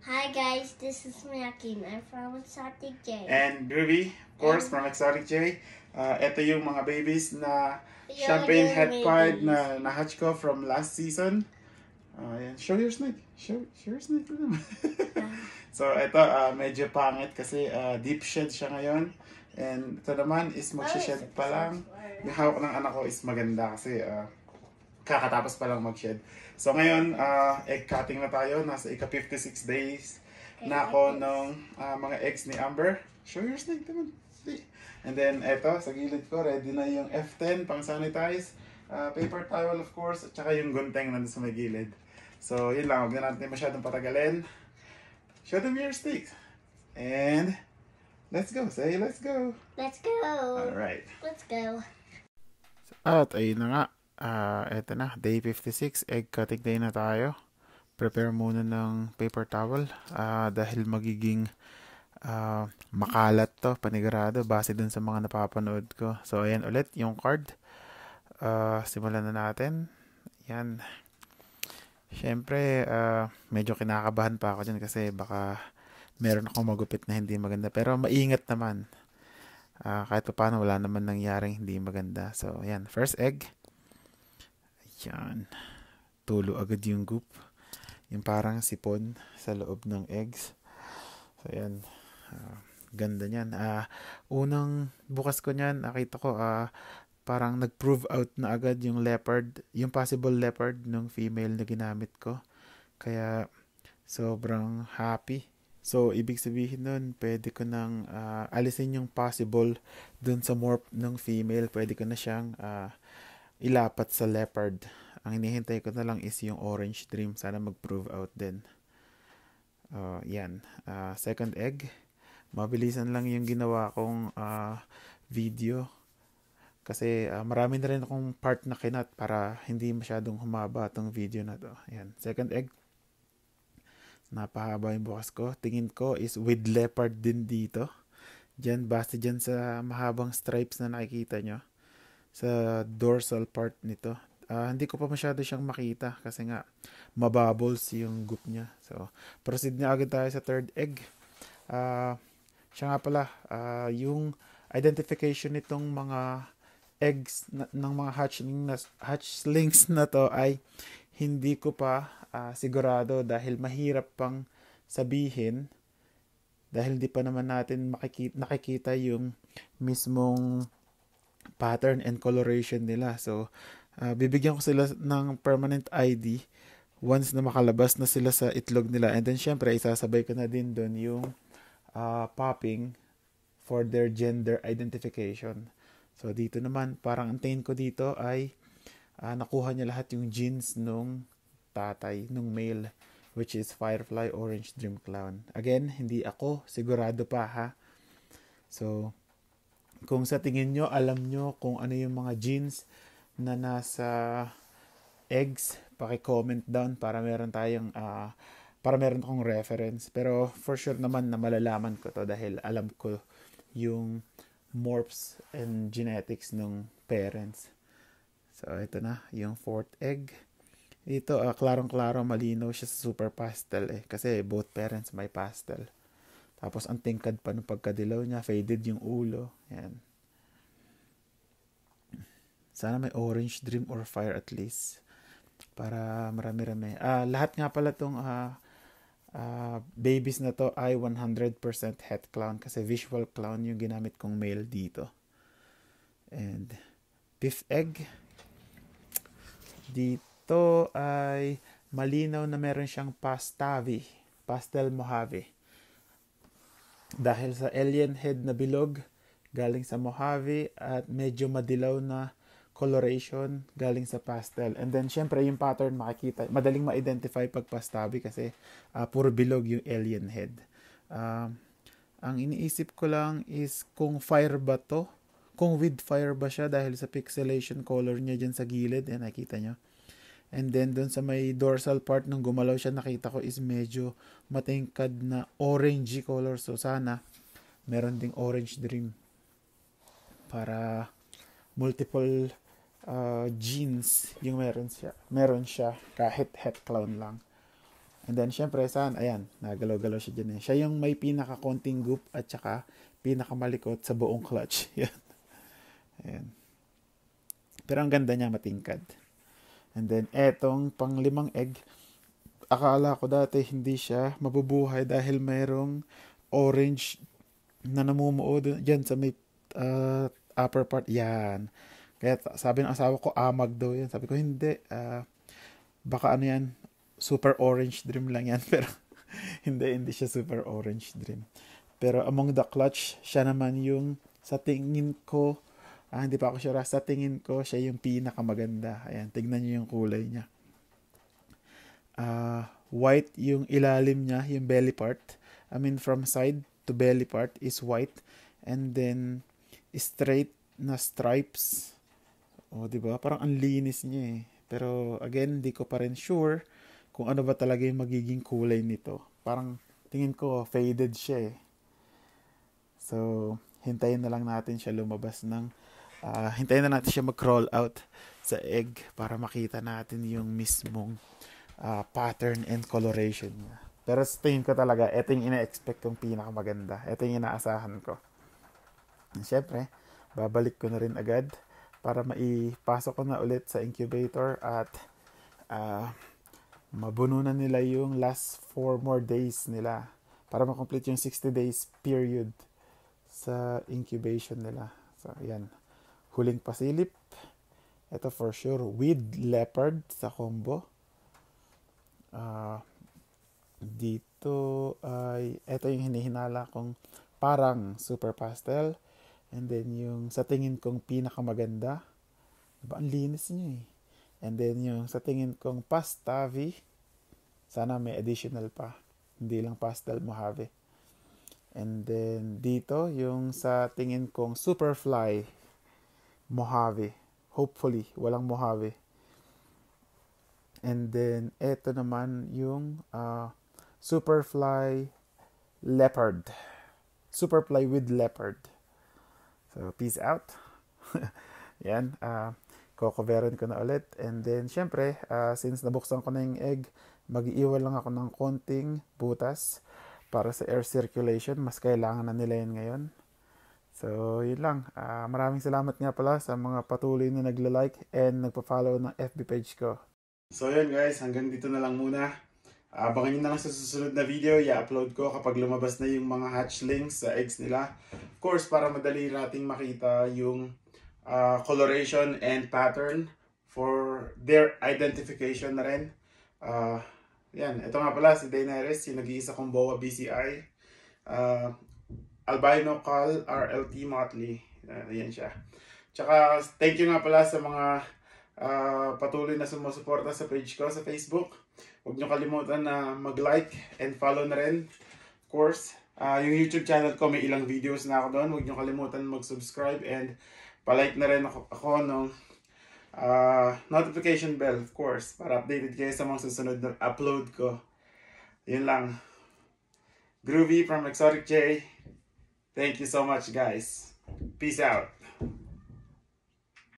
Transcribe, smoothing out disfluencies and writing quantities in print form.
Hi guys, this is Miyaki. I'm from Exotic J. And Groovy, of course, from Exotic J. Ito yung mga babies na champagne head pied na na-hatch ko from last season. Ayan. Show your snake. Show your snake to them. So, ito, medyo pangit kasi deep shed siya ngayon. And ito naman is mag-shed pa lang. Yung hawak ng anak ko is maganda kasi kakatapos pa lang mag-shed. So ngayon, egg cutting na tayo. Nasa ika-56 days na ako ng mga eggs ni Amber. Show your snake naman. And then, eto, sa gilid ko, ready na yung F10 pang sanitize. Paper towel, of course, at saka yung gunteng nandun sa may gilid. So, yun lang. Huwag na natin masyadong patagalin. Show them your sticks. And, let's go. Say, let's go. Let's go. Alright. Let's go. At ayun na nga. Eto na, day 56, egg cutting day na tayo. Prepare muna ng paper towel dahil magiging makalat to, panigurado, base dun sa mga napapanood ko. So, ayan ulit yung card. Simulan na natin. Yan. Siyempre, medyo kinakabahan pa ako dyan kasi baka meron akong magupit na hindi maganda. Pero maingat naman. Kahit pa paano, wala naman nangyaring hindi maganda. So, ayan. First egg. Yan. Tulo agad yung goop. Yung parang sipon sa loob ng eggs. So, yan. Ganda niyan. Unang bukas ko niyan, nakita ko parang nag-prove out na agad yung leopard, yung possible leopard ng female na ginamit ko. Kaya, sobrang happy. So, ibig sabihin nun, pwede ko nang alisin yung possible dun sa morph ng female. Pwede ko na siyang ilapat sa leopard. Ang hinihintay ko na lang is yung orange dream. Sana mag-prove out din. Yan. Second egg. Mabilisan lang yung ginawa kong video. Kasi marami na rin akong part na kinat para hindi masyadong humaba itong video na to. Yan. Second egg. Napahaba yung bukas ko. Tingin ko is with leopard din dito. Diyan, base dyan sa mahabang stripes na nakikita nyo. Sa dorsal part nito. Hindi ko pa masyado siyang makita kasi nga mabubbles yung goop niya. So, proceed na agad tayo sa third egg. Siya nga pala, yung identification nitong mga eggs ng mga hatchlings na to ay hindi ko pa sigurado dahil mahirap pang sabihin dahil hindi pa naman natin nakikita yung mismong pattern and coloration nila. So, bibigyan ko sila ng permanent ID once na makalabas na sila sa itlog nila. And then, syempre, isasabay ko na din doon yung popping for their gender identification. So, dito naman, parang antayin ko dito ay nakuha niya lahat yung genes nung tatay, nung male, which is Firefly Orange Dream Clown. Again, hindi ako sigurado pa ha. So, kung sa tingin nyo, alam nyo kung ano yung mga genes na nasa eggs, paki-comment down para meron akong reference. Pero for sure naman na malalaman ko to dahil alam ko yung morphs and genetics ng parents. So, ito na, yung fourth egg. Ito, klarong-klaro, malinaw siya sa super pastel kasi both parents may pastel. Tapos, ang tingkad pa ng pagkadilaw niya, faded yung ulo. Yan. Sana may orange dream or fire at least. Para marami-rami. Lahat nga pala itong babies na to ay 100% het clown kasi visual clown yung ginamit kong male dito. And fifth egg. Dito ay malinaw na meron siyang pastel Mojave. Dahil sa alien head na bilog galing sa Mojave at medyo madilaw na coloration galing sa pastel. And then, syempre, yung pattern makikita. Madaling ma-identify pag pastabi kasi puro bilog yung alien head. Ang iniisip ko lang is kung fire ba to? Kung with fire ba siya dahil sa pixelation color niya dyan sa gilid. Yan, nakita nyo. And then, dun sa may dorsal part nung gumalaw siya, nakita ko is medyo matingkad na orangey color. So, sana meron ding orange dream para multiple genes yung meron siya kahit het clown lang. And then, syempre, ayan, nagalaw-galaw siya dyan eh. Siya yung may pinaka-konting goop at saka pinakamalikot sa buong clutch. Yan. Ayan. Pero ang ganda niya, matingkad. And then, etong pang-5 egg, akala ko dati hindi siya mabubuhay dahil mayroong orange na namumuo dyan sa may upper part. Yan. Kaya sabi ng asawa ko, amag daw yan. Sabi ko, hindi. Baka ano yan, super orange dream lang yan. Pero hindi siya super orange dream. Pero among the clutch, siya naman yung sa tingin ko, hindi pa ako sure, sa tingin ko, siya yung pinakamaganda. Ayan, tignan niyo yung kulay niya. White yung ilalim niya, yung belly part. I mean, from side to belly part is white. And then, straight na stripes. O, diba? Parang ang linis niya eh. Pero, again, di ko pa rin sure kung ano ba talaga yung magiging kulay nito. Parang, tingin ko, faded siya eh. So, hintayin na lang natin siya lumabas ng, hintayin na natin siya mag-crawl out sa egg para makita natin yung mismong pattern and coloration niya. Pero sa tingin ko talaga, ito yung ina-expect kong pinakamaganda. Ito yung inaasahan ko. And syempre, babalik ko na rin agad para maipasok ko na ulit sa incubator at mabuno na nila yung last 4 more days nila para makomplete yung 60 days period sa incubation nila. So, ayan. Huling pasilip. Ito for sure. With leopard sa combo. Dito ay ito yung hinihinala kong parang super pastel. And then yung sa tingin kong pinakamaganda. Diba? Ang linis niya eh. And then yung sa tingin kong pastavi. Sana may additional pa. Hindi lang pastel mojave. And then dito yung sa tingin kong superfly mojave. Hopefully walang mojave. And then eto naman yung superfly leopard. Superfly with leopard. So peace out. Yan. Cocoverin ko na ulit. And then syempre since nabuksan ko na yung egg, mag-iiwan lang ako ng konting butas para sa air circulation. Mas kailangan na nila yun ngayon. So, yun lang. Maraming salamat nga pala sa mga patuloy na nagla-like and nagpa-follow ng FB page ko. So, yun guys. Hanggang dito na lang muna. Abangan nyo na lang sa susunod na video. I-upload ko kapag lumabas na yung mga hatchlings sa eggs nila. Of course, para madali nating makita yung coloration and pattern for their identification na rin. Yan, ito nga pala si Daenerys, yung nag-iisa kong boa BCI. Albino Cal RLT Motley. Yan siya. Tsaka, thank you nga pala sa mga patuloy na sumusuporta sa page ko sa Facebook. Huwag nyo kalimutan na mag-like and follow na rin. Of course, yung YouTube channel ko, may ilang videos na ako doon. Huwag nyo kalimutan mag-subscribe and palike na rin ako ng notification bell, of course, para updated kayo sa mga susunod na upload ko. Yun lang. Groovy from Exotic J. Thank you so much, guys. Peace out.